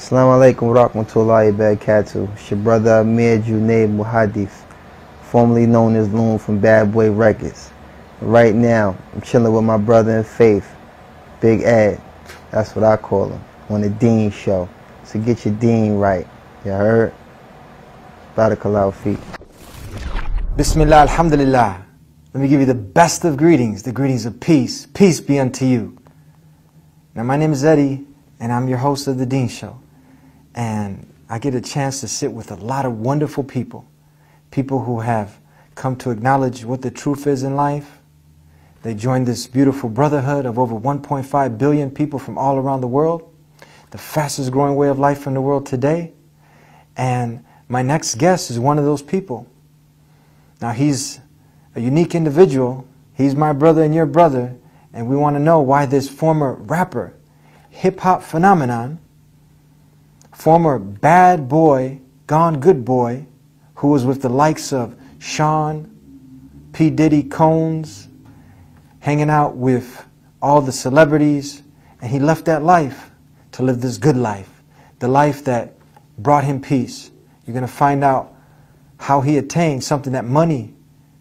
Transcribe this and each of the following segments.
Assalamu alaikum wa rahmatullahi wa barakatuh. It's your brother Amir Junaid Muhadith, formerly known as Loon from Bad Boy Records. Right now, I'm chilling with my brother in faith, Big Ed. That's what I call him, on the Deen show. So get your Deen right. You heard? Barakallahu feek. Bismillah, alhamdulillah. Let me give you the best of greetings, the greetings of peace. Peace be unto you. Now, my name is Eddie, and I'm your host of the Deen show. And I get a chance to sit with a lot of wonderful people. People who have come to acknowledge what the truth is in life. They joined this beautiful brotherhood of over 1.5 billion people from all around the world. The fastest growing way of life in the world today. And my next guest is one of those people. Now, he's a unique individual. He's my brother and your brother. And we want to know why this former rapper, hip-hop phenomenon, former bad boy, gone good boy, who was with the likes of Sean, P. Diddy, Combs, hanging out with all the celebrities, and he left that life to live this good life, the life that brought him peace. You're going to find out how he attained something that money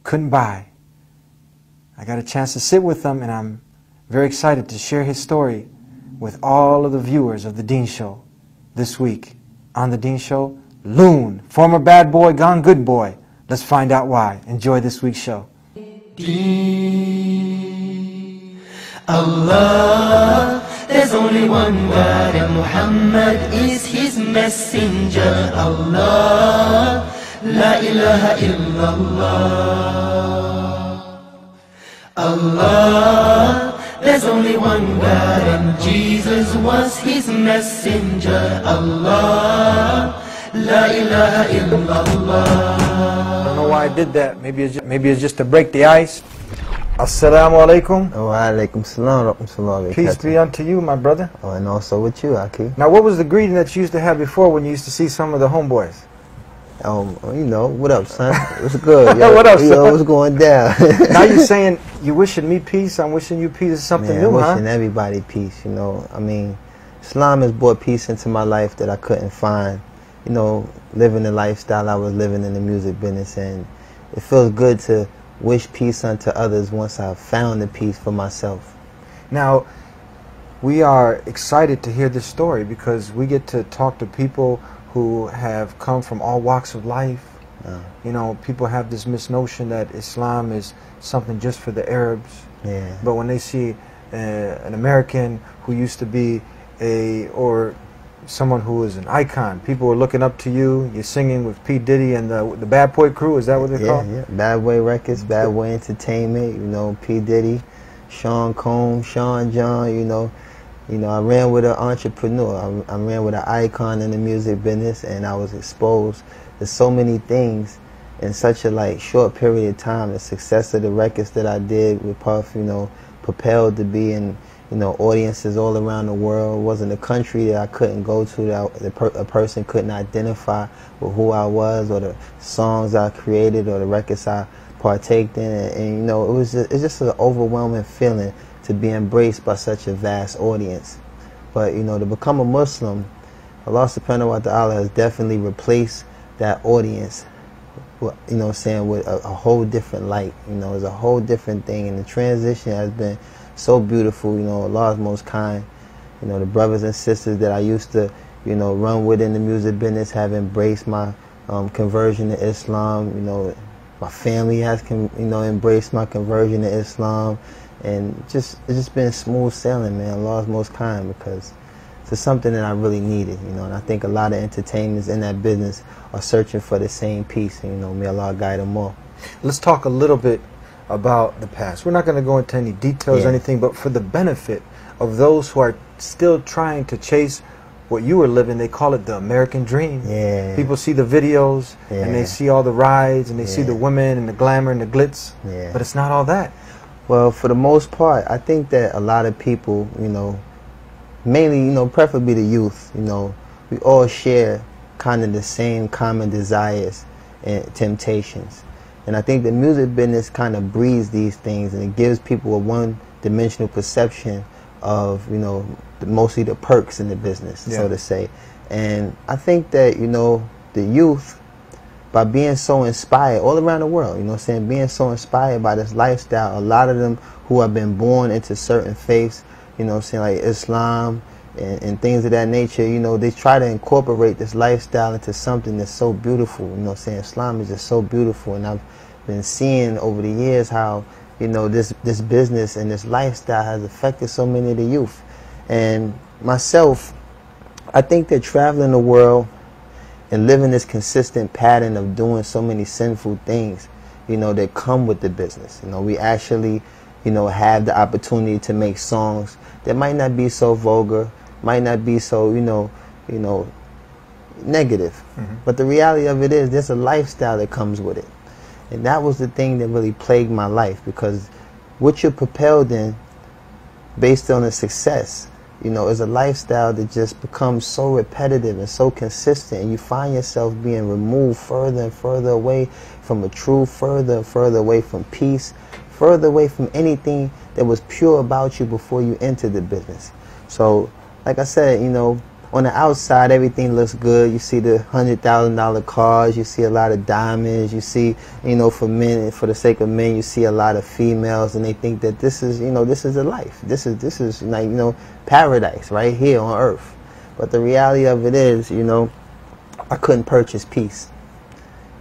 couldn't buy. I got a chance to sit with him, and I'm very excited to share his story with all of the viewers of the Deen show this week. On the Deen show, Loon, former bad boy, gone good boy. Let's find out why. Enjoy this week's show. Deen. Allah, there's only one God, and Muhammad is his messenger. Allah, la ilaha illallah. Allah, there's only one God, and Jesus was his messenger. Allah, la ilaha illallah. I don't know why I did that. Maybe it's just to break the ice. Assalamu alaikum. Wa alaikum salam wa rahmatullahi wa barakatuh. Peace be unto you, my brother. Oh, and also with you, Aki. Now, what was the greeting that you used to have before when you used to see some of the homeboys? You know, what up, son? What's good? Yo, what up, son? Yo, what's going down? Now you're saying you wishing me peace, I'm wishing you peace. Is something new, I'm huh? wishing everybody peace, you know. I mean, Islam has brought peace into my life that I couldn't find, you know, living the lifestyle I was living in the music business. And it feels good to wish peace unto others once I've found the peace for myself. Now, we are excited to hear this story because we get to talk to people who have come from all walks of life. You know, people have this misnotion that Islam is something just for the Arabs. Yeah. But when they see an American who used to be or someone who is an icon, people are looking up to you. You're singing with P. Diddy and the Bad Boy Crew. Is that what they're called? Yeah, Bad Boy Records, Bad Boy Entertainment. You know, P. Diddy, Sean Combs, Sean John. You know, I ran with an entrepreneur. I ran with an icon in the music business, and I was exposed to so many things in such a short period of time. The success of the records that I did with Puff, you know, propelled to be in, you know, audiences all around the world. It wasn't a country that I couldn't go to that a person couldn't identify with who I was, or the songs I created, or the records I partaked in. And you know, it's just an overwhelming feeling to be embraced by such a vast audience. But you know, to become a Muslim, Allah subhanahu wa ta'ala has definitely replaced that audience, you know what I'm saying, with a whole different light. You know, it's a whole different thing, and the transition has been so beautiful. You know, Allah is most kind. You know, the brothers and sisters that I used to, you know, run with in the music business have embraced my conversion to Islam. You know, my family has embraced my conversion to Islam. And it's just been smooth sailing, man. Allah is most kind, because it's something that I really needed, you know. And I think a lot of entertainers in that business are searching for the same peace. And, you know, may Allah guide them all. Let's talk a little bit about the past. We're not going to go into any details or anything, but for the benefit of those who are still trying to chase what you were living, they call it the American dream. Yeah. People see the videos and they see all the rides and they see the women and the glamour and the glitz, but it's not all that. Well, for the most part, I think that a lot of people, you know, mainly, you know, preferably the youth, you know, we all share kind of the same common desires and temptations. And I think the music business kind of breeds these things, and it gives people a one-dimensional perception of, you know, mostly the perks in the business, so to say. And I think that, you know, the youth, by being so inspired all around the world, you know what I'm saying, being so inspired by this lifestyle, a lot of them who have been born into certain faiths, you know what I'm saying, like Islam and things of that nature, you know, they try to incorporate this lifestyle into something that's so beautiful, you know what I'm saying. Islam is just so beautiful, and I've been seeing over the years how, you know, this business and this lifestyle has affected so many of the youth. And myself, I think that traveling the world and living this consistent pattern of doing so many sinful things, you know, that come with the business. You know, we actually, you know, have the opportunity to make songs that might not be so vulgar, might not be so, you know, negative. But the reality of it is there's a lifestyle that comes with it. And that was the thing that really plagued my life, because what you're propelled in based on the success, you know, is a lifestyle that just becomes so repetitive and so consistent, and you find yourself being removed further and further away from the truth, further and further away from peace, further away from anything that was pure about you before you entered the business. So, like I said, you know, on the outside, everything looks good. You see the $100,000 cars. You see a lot of diamonds. You see, you know, for men, for the sake of men, you see a lot of females, and they think that this is, you know, this is a life. This is like, you know, paradise right here on earth. But the reality of it is, you know, I couldn't purchase peace.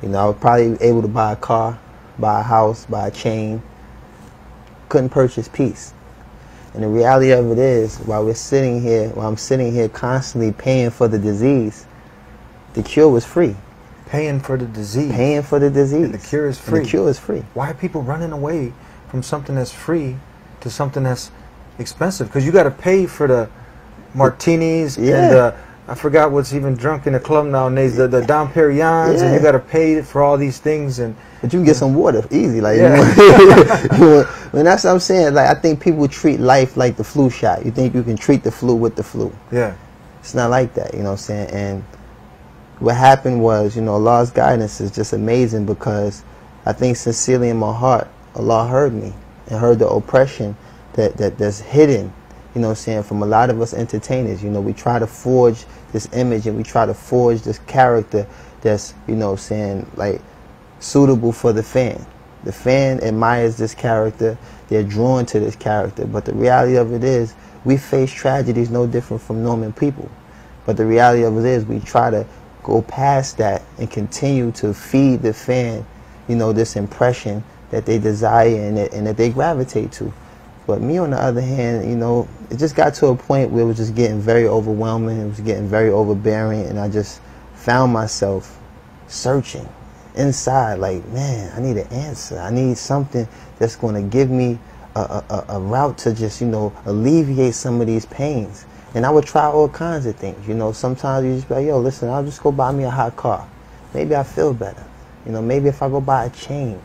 You know, I was probably able to buy a car, buy a house, buy a chain. Couldn't purchase peace. And the reality of it is, while I'm sitting here constantly paying for the disease, the cure was free. Paying for the disease. Paying for the disease. And the cure is free. And the cure is free. Why are people running away from something that's free to something that's expensive? Because you got to pay for the martinis and the, I forgot what's even drunk in the club nowadays, the Dom Perignons, and you got to pay for all these things. And but you can get some water easy, like when that's what I'm saying. Like, I think people treat life like the flu shot. You think you can treat the flu with the flu? Yeah, it's not like that. You know what I'm saying? And what happened was, you know, Allah's guidance is just amazing, because I think sincerely in my heart, Allah heard me and heard the oppression that's hidden. You know what I'm saying, from a lot of us entertainers. You know, we try to forge this image and we try to forge this character that's, you know what I'm saying, like, suitable for the fan. The fan admires this character, they're drawn to this character, but the reality of it is we face tragedies no different from normal people. But the reality of it is we try to go past that and continue to feed the fan, you know, this impression that they desire and that they gravitate to. But me, on the other hand, you know, it just got to a point where it was just getting very overwhelming. It was getting very overbearing, and I just found myself searching inside, like, man, I need an answer. I need something that's going to give me a route to just, you know, alleviate some of these pains. And I would try all kinds of things. You know, sometimes you just be like, yo, listen, I'll just go buy me a hot car. Maybe I feel better. You know, maybe if I go buy a chain.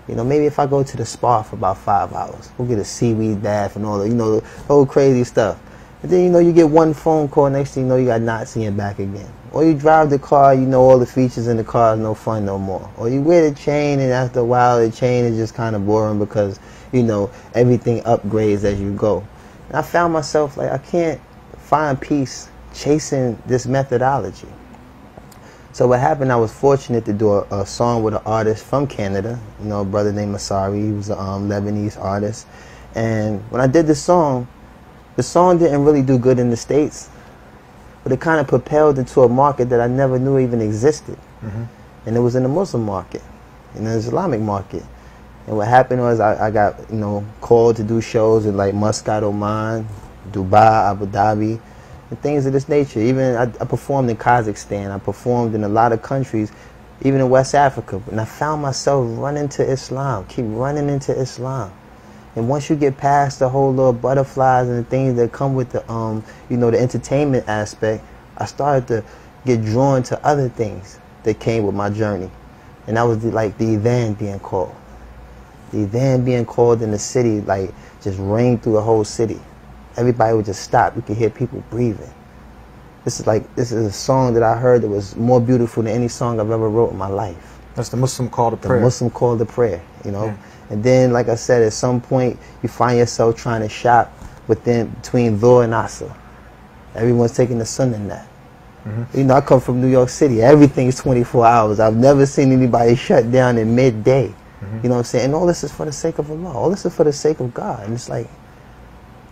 You know, maybe if I go to the spa for about 5 hours, we'll get a seaweed bath and all the, you know, the whole crazy stuff. And then, you know, you get one phone call, next thing you know, you got knots in your back again. Or you drive the car, you know all the features in the car is no fun no more. Or you wear the chain, and after a while the chain is just kind of boring because, you know, everything upgrades as you go. And I found myself like, I can't find peace chasing this methodology. So what happened, I was fortunate to do a song with an artist from Canada, you know, a brother named Masari. He was a Lebanese artist. And when I did the song didn't really do good in the States, but it kind of propelled into a market that I never knew even existed. And it was in the Muslim market, in the Islamic market. And what happened was I got, you know, called to do shows in like Muscat, Oman, Dubai, Abu Dhabi, and things of this nature. Even I performed in Kazakhstan. I performed in a lot of countries, even in West Africa. And I found myself running to Islam, keep running into Islam. And once you get past the whole little butterflies and the things that come with the, you know, the entertainment aspect, I started to get drawn to other things that came with my journey. And that was like the adhan being called. The adhan being called in the city, like, just rang through the whole city. Everybody would just stop. You could hear people breathing. This is a song that I heard that was more beautiful than any song I've ever wrote in my life. That's the Muslim call to prayer. The Muslim call to prayer, you know. Yeah. And then, like I said, at some point you find yourself trying to shop between Dhur and Asr. Everyone's taking the sun in that. You know, I come from New York City. Everything is 24 hours. I've never seen anybody shut down in midday. You know what I'm saying? And all this is for the sake of Allah. All this is for the sake of God. And it's like,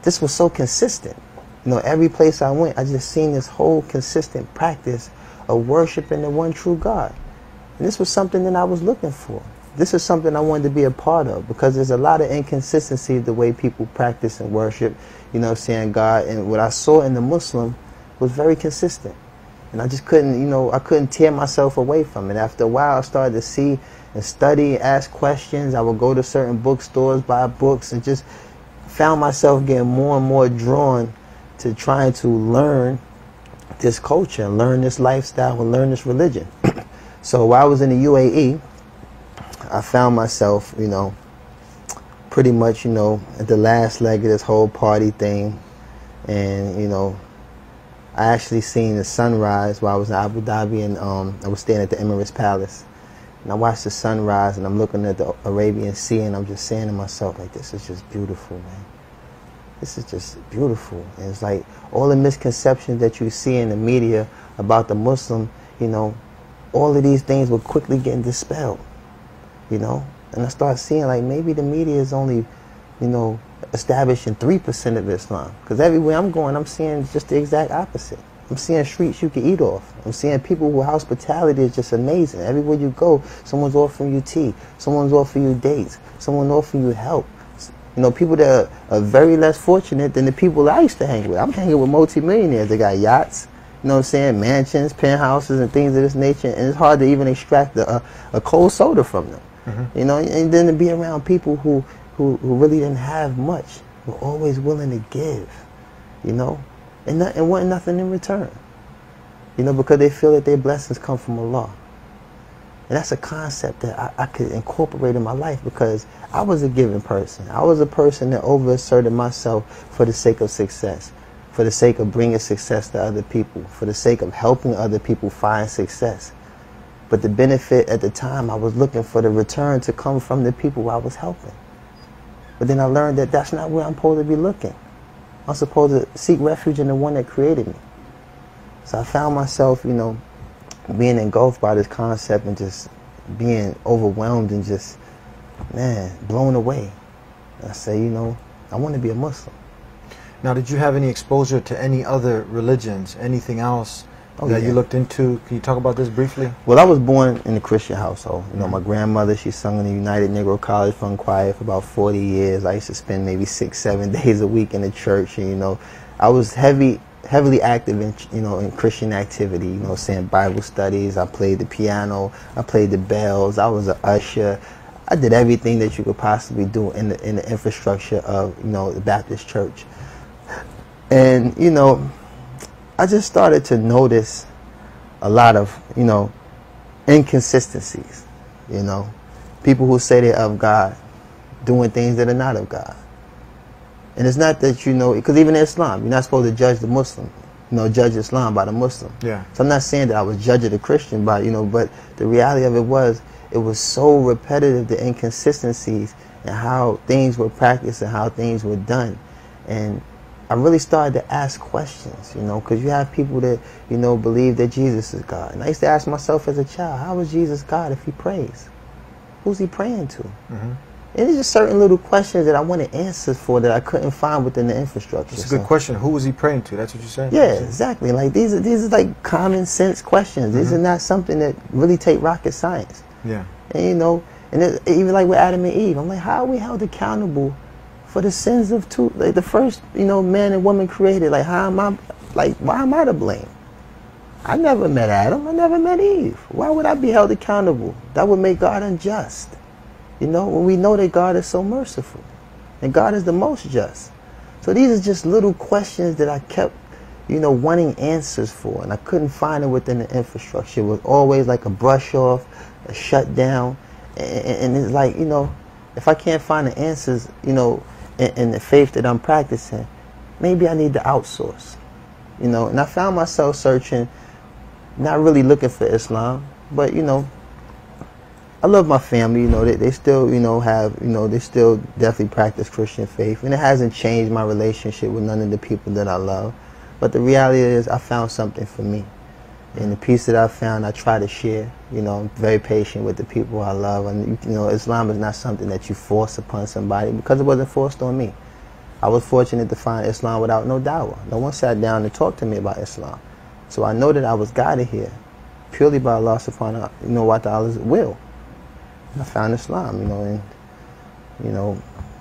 this was so consistent. You know, every place I went, I just seen this whole consistent practice of worshiping the one true God. And this was something that I was looking for. This is something I wanted to be a part of, because there's a lot of inconsistency the way people practice and worship, you know what I'm saying, God. And what I saw in the Muslim was very consistent. And I just couldn't, you know, I couldn't tear myself away from it. After a while, I started to see and study, ask questions. I would go to certain bookstores, buy books, and just found myself getting more and more drawn to trying to learn this culture and learn this lifestyle and learn this religion. So while I was in the UAE, I found myself, you know, pretty much, you know, at the last leg of this whole party thing. And, you know, I actually seen the sunrise while I was in Abu Dhabi, and I was staying at the Emirates Palace. And I watched the sunrise, and I'm looking at the Arabian Sea, and I'm just saying to myself, like, this is just beautiful, man. This is just beautiful. And it's like all the misconceptions that you see in the media about the Muslim, you know, all of these things were quickly getting dispelled, you know. And I started seeing, like, maybe the media is only, you know, establishing 3% of Islam. Because everywhere I'm going, I'm seeing just the exact opposite. I'm seeing streets you can eat off. I'm seeing people whose hospitality is just amazing. Everywhere you go, someone's offering you tea. Someone's offering you dates. Someone offering you help. You know, people that are very less fortunate than the people I used to hang with. I'm hanging with multimillionaires. They got yachts, you know what I'm saying, mansions, penthouses, and things of this nature. And it's hard to even extract a cold soda from them. You know, and then to be around people who really didn't have much, were always willing to give, you know, and want nothing in return, you know, because they feel that their blessings come from Allah. And that's a concept that I could incorporate in my life, because I was a giving person. I was a person that overasserted myself for the sake of success, for the sake of bringing success to other people, for the sake of helping other people find success. But the benefit at the time, I was looking for the return to come from the people I was helping. But then I learned that that's not where I'm supposed to be looking. I'm supposed to seek refuge in the one that created me. So I found myself, you know, being engulfed by this concept and just being overwhelmed and just, man, blown away. And I say, you know, I want to be a Muslim. Now, did you have any exposure to any other religions, anything else that you looked into? Can you talk about this briefly? Well, I was born in a Christian household. You know, my grandmother, she sung in the United Negro College Fund Choir for about 40 years. I used to spend maybe 6-7 days a week in the church. And, you know, I was heavily active in, you know, in Christian activity, you know, saying Bible studies. I played the piano. I played the bells. I was an usher. I did everything that you could possibly do in the infrastructure of, you know, the Baptist church. And, you know, I just started to notice a lot of, you know, inconsistencies, you know. People who say they're of God doing things that are not of God. And it's not that, you know, because even in Islam, you're not supposed to judge the Muslim, you know, judge Islam by the Muslim. Yeah. So I'm not saying that I was judging the Christian by, you know, but the reality of it was so repetitive, the inconsistencies and how things were practiced and how things were done. And I really started to ask questions, you know, because you have people that, you know, believe that Jesus is God. And I used to ask myself as a child, how is Jesus God if he prays? Who's he praying to? And there's just certain little questions that I wanted answers for that I couldn't find within the infrastructure. It's a good question. Who was he praying to? That's what you're saying? Yeah, exactly. Like these are like common sense questions. These are not something that really take rocket science. Yeah. And, you know, and even like with Adam and Eve, I'm like, how are we held accountable for the sins of like the first, you know, man and woman created? Like, how am I, like, why am I to blame? I never met Adam. I never met Eve. Why would I be held accountable? That would make God unjust. You know, when we know that God is so merciful and God is the most just. So these are just little questions that I kept, you know, wanting answers for, and I couldn't find it within the infrastructure. It was always like a brush off, a shutdown, and it's like, you know, if I can't find the answers, you know, in the faith that I'm practicing, maybe I need to outsource, you know. And I found myself searching, not really looking for Islam, but, you know, I love my family. You know, they still, you know, have, you know, they still definitely practice Christian faith, and it hasn't changed my relationship with none of the people that I love. But the reality is, I found something for me, and the peace that I found, I try to share. You know, I'm very patient with the people I love, and you know, Islam is not something that you force upon somebody, because it wasn't forced on me. I was fortunate to find Islam without no dawah. No one sat down and talked to me about Islam, so I know that I was guided here purely by Allah subhanahu wa ta'ala's will. I found Islam, you know, and you know,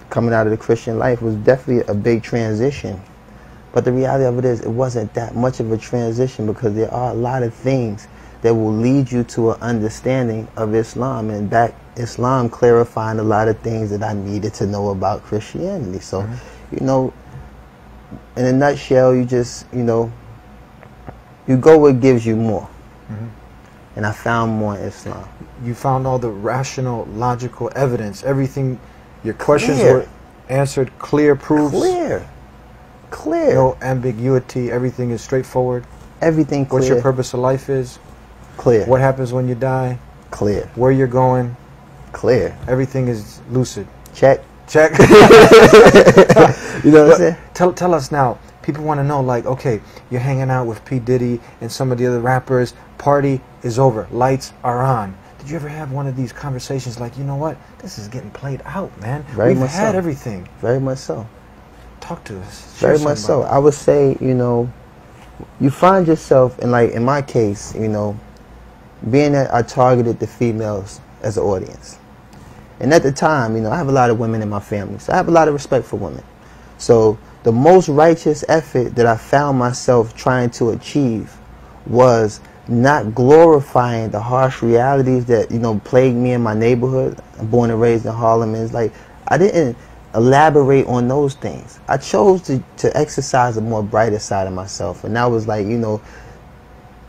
coming out of the Christian life was definitely a big transition. But the reality of it is, it wasn't that much of a transition, because there are a lot of things that will lead you to an understanding of Islam, and back Islam clarifying a lot of things that I needed to know about Christianity. So, you know, in a nutshell, you just, you know, you go where it gives you more. And I found more in Islam. You found all the rational, logical evidence. Everything, your questions were answered, clear proofs. Clear. No ambiguity. Everything is straightforward. Everything clear. What your purpose of life is. Clear. What happens when you die. Clear. Where you're going. Clear. Everything is lucid. Check. Check. You know what I'm saying? Tell us now. People want to know, like, okay, you're hanging out with P. Diddy and some of the other rappers. Party is over. Lights are on. Did you ever have one of these conversations like, you know what? This is getting played out, man. We've had everything. Very much so. Talk to us. Very much so. I would say, you know, you find yourself, and like in my case, you know, being that I targeted the females as an audience. And at the time, you know, I have a lot of women in my family, so I have a lot of respect for women. So the most righteous effort that I found myself trying to achieve was not glorifying the harsh realities that, you know, plagued me in my neighborhood. I'm born and raised in Harlem, and it's like, I didn't elaborate on those things. I chose to exercise a more brighter side of myself, and that was like, you know,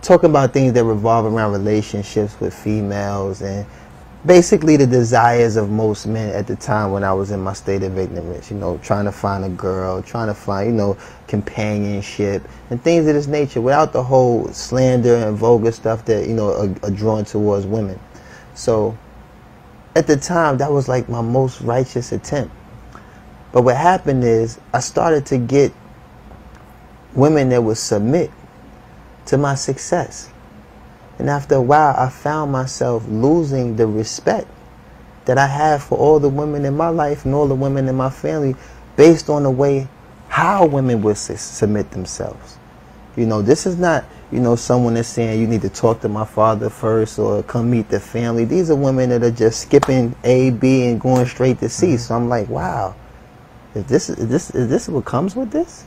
talking about things that revolve around relationships with females, and basically the desires of most men at the time when I was in my state of ignorance, you know, trying to find a girl, trying to find, you know, companionship and things of this nature, without the whole slander and vulgar stuff that, you know, are drawn towards women. So at the time, that was like my most righteous attempt. But what happened is, I started to get women that would submit to my success. And after a while, I found myself losing the respect that I have for all the women in my life and all the women in my family, based on the way how women would submit themselves. You know, this is not, you know, someone that's saying you need to talk to my father first or come meet the family. These are women that are just skipping A, B, and going straight to C. So I'm like, wow, is this what comes with this?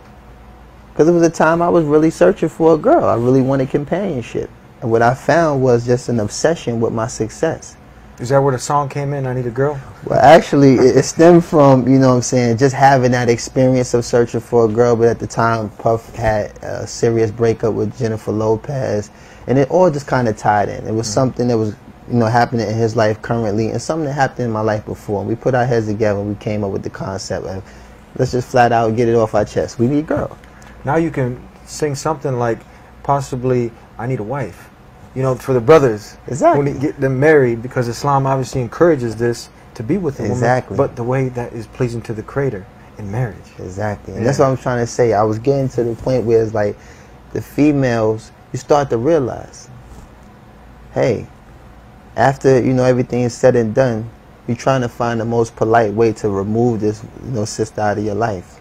Because it was a time I was really searching for a girl. I really wanted companionship. And what I found was just an obsession with my success. Is that where the song came in, I Need a Girl? Well, actually, it stemmed from, you know what I'm saying, just having that experience of searching for a girl. But at the time, Puff had a serious breakup with Jennifer Lopez. And it all just kind of tied in. It was something that was, you know, happening in his life currently, and something that happened in my life before. And we put our heads together and we came up with the concept of, let's just flat out get it off our chest. We need a girl. Now you can sing something like, possibly, I Need a Wife. You know, for the brothers, exactly, when you get them married, because Islam obviously encourages this, to be with a exactly woman, but the way that is pleasing to the Creator in marriage. Exactly. And that's what I'm trying to say. I was getting to the point where it's like, the females, you start to realize, hey, after, you know, everything is said and done, you're trying to find the most polite way to remove this, you know, sister out of your life.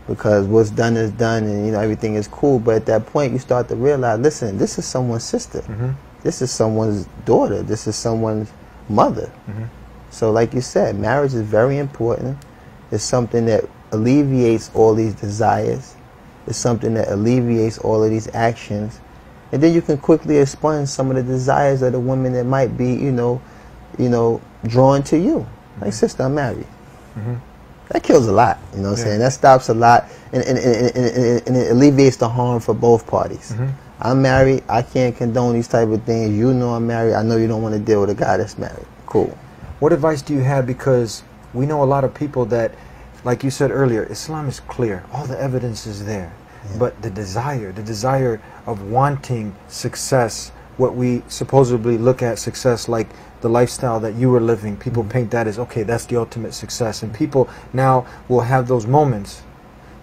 Because what's done is done, and, you know, everything is cool. But at that point, you start to realize, listen, this is someone's sister. This is someone's daughter. This is someone's mother. So like you said, marriage is very important. It's something that alleviates all these desires. It's something that alleviates all of these actions. And then you can quickly expunge some of the desires of the women that might be, you know, drawn to you. Like, sister, I'm married. That kills a lot, you know what I'm saying? That stops a lot, and it alleviates the harm for both parties. I'm married. I can't condone these type of things. You know I'm married. I know you don't want to deal with a guy that's married. Cool. What advice do you have? Because we know a lot of people that, like you said earlier, Islam is clear. All the evidence is there. But the desire of wanting success, what we supposedly look at success, like the lifestyle that you were living. People paint that as, okay, that's the ultimate success. And people now will have those moments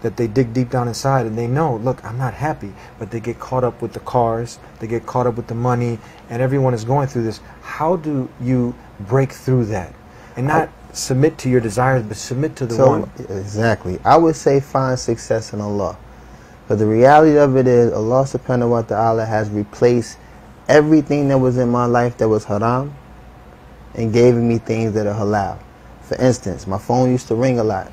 that they dig deep down inside and they know, look, I'm not happy, but they get caught up with the cars, they get caught up with the money, and everyone is going through this. How do you break through that and not submit to your desires, but submit to the one? Exactly. I would say find success in Allah. But the reality of it is, Allah subhanahu wa ta'ala has replaced everything that was in my life that was haram and gave me things that are halal. For instance, my phone used to ring a lot.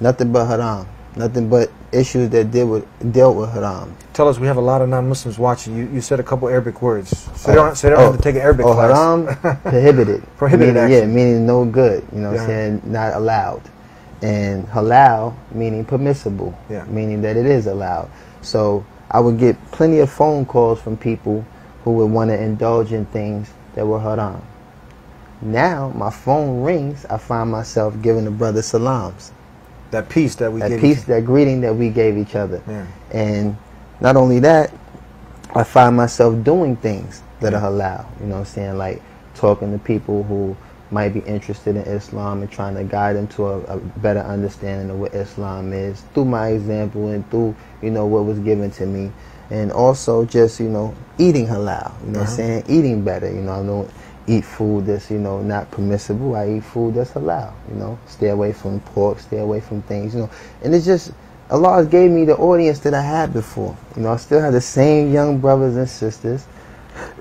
Nothing but haram. Nothing but issues that dealt with haram. Tell us, we have a lot of non-Muslims watching. You said a couple Arabic words. So they don't have to take an Arabic class. Haram, prohibited. Prohibited, meaning, actually. Yeah, meaning no good. You know what I'm saying? Not allowed. And halal, meaning permissible. Yeah. Meaning that it is allowed. So I would get plenty of phone calls from people who would want to indulge in things that were haram. Now, my phone rings, I find myself giving the brother salams. That peace that we That gave each peace, that greeting that we gave each other. Yeah. And not only that, I find myself doing things that are halal. You know what I'm saying? Like talking to people who might be interested in Islam and trying to guide them to a better understanding of what Islam is through my example and through, you know, what was given to me. And also just, you know, eating halal. You know what I'm saying? Eating better. You know, I don't eat food that's, you know, not permissible. I eat food that's halal. You know, stay away from pork, stay away from things, you know. And it's just, Allah gave me the audience that I had before. You know, I still have the same young brothers and sisters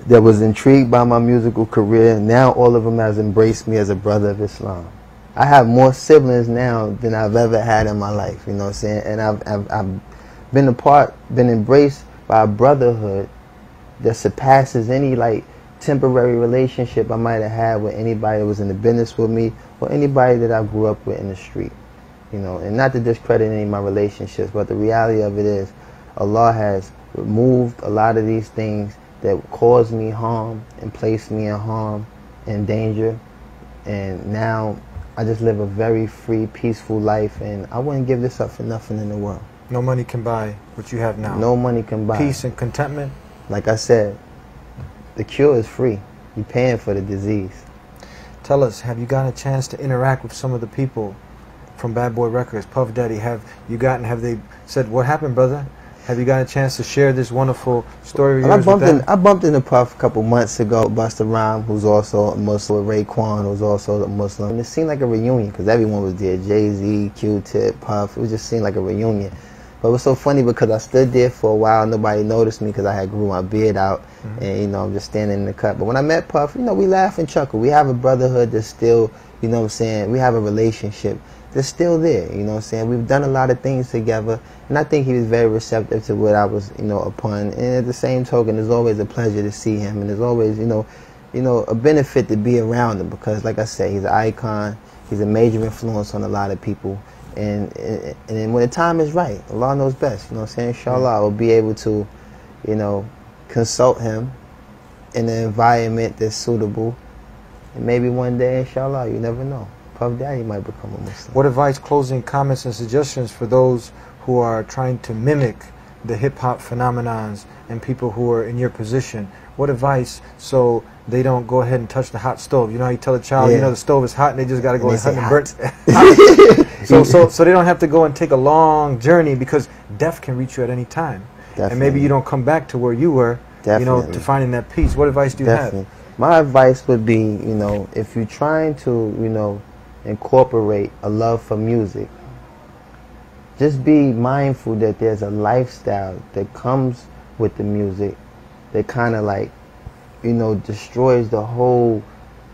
that was intrigued by my musical career. Now all of them has embraced me as a brother of Islam. I have more siblings now than I've ever had in my life. You know what I'm saying? And I've been embraced by a brotherhood that surpasses any like temporary relationship I might have had with anybody that was in the business with me or anybody that I grew up with in the street. You know, and not to discredit any of my relationships, but the reality of it is Allah has removed a lot of these things that caused me harm and placed me in harm and danger. And now I just live a very free, peaceful life, and I wouldn't give this up for nothing in the world. No money can buy what you have now. No money can buy. Peace and contentment. Like I said, the cure is free. You're paying for the disease. Tell us, have you gotten a chance to interact with some of the people from Bad Boy Records, Puff Daddy? Have they said, what happened, brother? Have you gotten a chance to share this wonderful story of yours with them? I bumped into Puff a couple months ago, Busta Rhymes, who's also a Muslim, Raekwon, who's also a Muslim. And it seemed like a reunion because everyone was there. Jay-Z, Q-Tip, Puff. It just seemed like a reunion. But it was so funny because I stood there for a while. Nobody noticed me because I had grew my beard out. And, you know, I'm just standing in the cut. But when I met Puff, you know, we laugh and chuckle. We have a brotherhood that's still, you know what I'm saying, we have a relationship that's still there, you know what I'm saying. We've done a lot of things together. And I think he was very receptive to what I was, you know, upon. And at the same token, it's always a pleasure to see him. And there's always, you know, a benefit to be around him because, like I said, he's an icon. He's a major influence on a lot of people. And when the time is right, Allah knows best, you know what I'm saying? Inshallah, I will be able to, you know, consult him in an environment that's suitable. And maybe one day, inshallah, you never know, Puff Daddy might become a Muslim. What advice, closing comments and suggestions for those who are trying to mimic the hip-hop phenomenons and people who are in your position? What advice so they don't go ahead and touch the hot stove? You know how you tell a child, you know, the stove is hot and they just got to go ahead and burn it. So they don't have to go and take a long journey because death can reach you at any time. Definitely. And maybe you don't come back to where you were, you know, to finding that peace. What advice do you have? My advice would be, you know, if you're trying to, you know, incorporate a love for music, just be mindful that there's a lifestyle that comes with the music that kind of like, you know, destroys the whole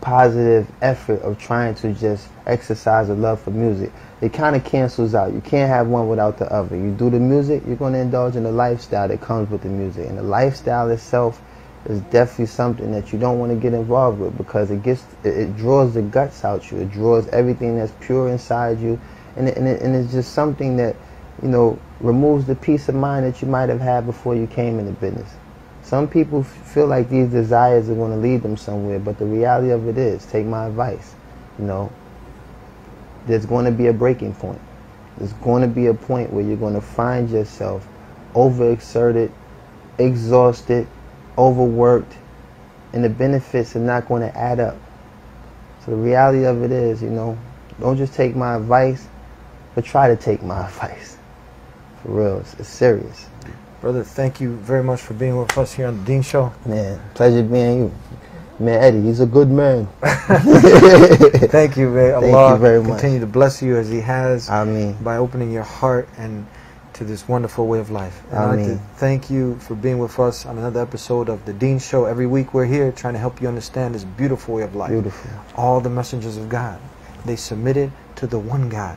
positive effort of trying to just exercise a love for music. It kind of cancels out. You can't have one without the other. You do the music, you're going to indulge in the lifestyle that comes with the music. And the lifestyle itself is definitely something that you don't want to get involved with because it draws the guts out you. It draws everything that's pure inside you. And it's just something that, you know, removes the peace of mind that you might have had before you came into business. Some people feel like these desires are going to lead them somewhere, but the reality of it is, take my advice, you know, there's going to be a breaking point. There's going to be a point where you're going to find yourself overexerted, exhausted, overworked, and the benefits are not going to add up. So the reality of it is, don't just take my advice, but try to take my advice. For real, it's serious. Brother, thank you very much for being with us here on the Deen Show. Man, pleasure being you. Man, Eddie, he's a good man. Thank you, man. Thank Allah you very much. continue to bless you as He has Ameen. by opening your heart and to this wonderful way of life. And I'd like to Ameen. thank you for being with us on another episode of the Deen Show. Every week we're here trying to help you understand this beautiful way of life. Beautiful. All the messengers of God, they submitted to the one God.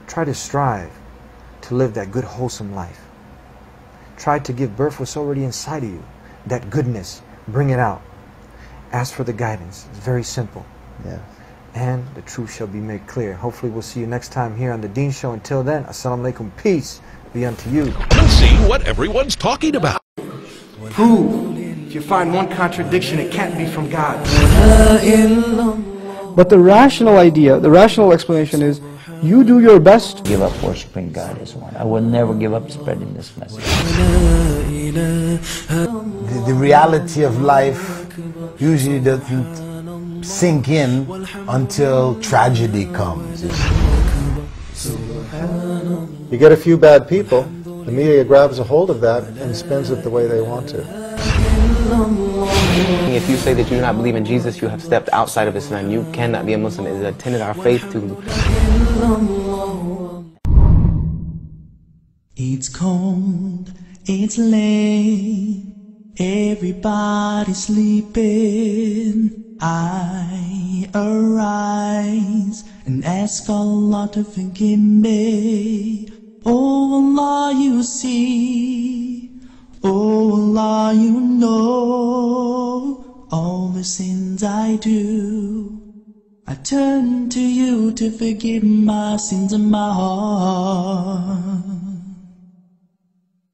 Try to strive to live that good, wholesome life. Try to give birth what's already inside of you, that goodness. Bring it out. Ask for the guidance. It's very simple. Yeah. And the truth shall be made clear. Hopefully we'll see you next time here on the Deen Show. Until then, Assalamu alaikum. Peace be unto you. We'll see what everyone's talking about. Prove. If you find one contradiction, it can't be from God. But the rational idea, the rational explanation is, you do your best. Give up worshiping God as one. I will never give up spreading this message. The reality of life usually doesn't sink in until tragedy comes. You get a few bad people, the media grabs a hold of that and spins it the way they want to. If you say that you do not believe in Jesus, you have stepped outside of Islam. You cannot be a Muslim. It is a tenet of our faith to... It's cold, it's late, everybody's sleeping. I arise and ask Allah to forgive me. Oh Allah, you see, oh Allah, you know all the sins I do. I turn to you to forgive my sins in my heart.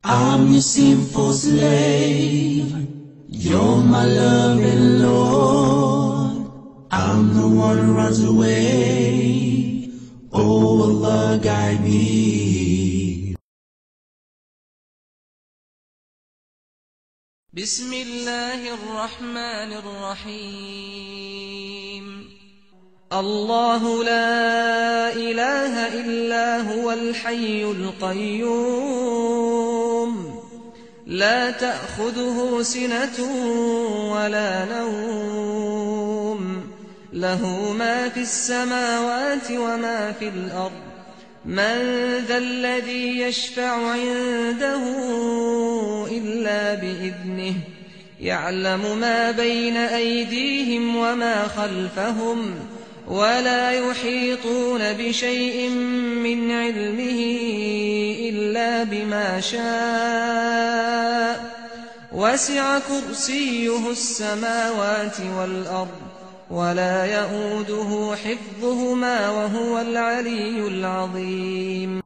I'm your sinful slave, you're my loving Lord. I'm the one who runs away, oh Allah, guide me. Bismillahirrahmanirrahim. الله لا إله إلا هو الحي القيوم لا تأخذه سنة ولا نوم له ما في السماوات وما في الأرض من ذا الذي يشفع عنده إلا بإذنه يعلم ما بين أيديهم وما خلفهم ولا يحيطون بشيء من علمه إلا بما شاء وسع كرسيه السماوات والأرض ولا يؤوده حفظهما وهو العلي العظيم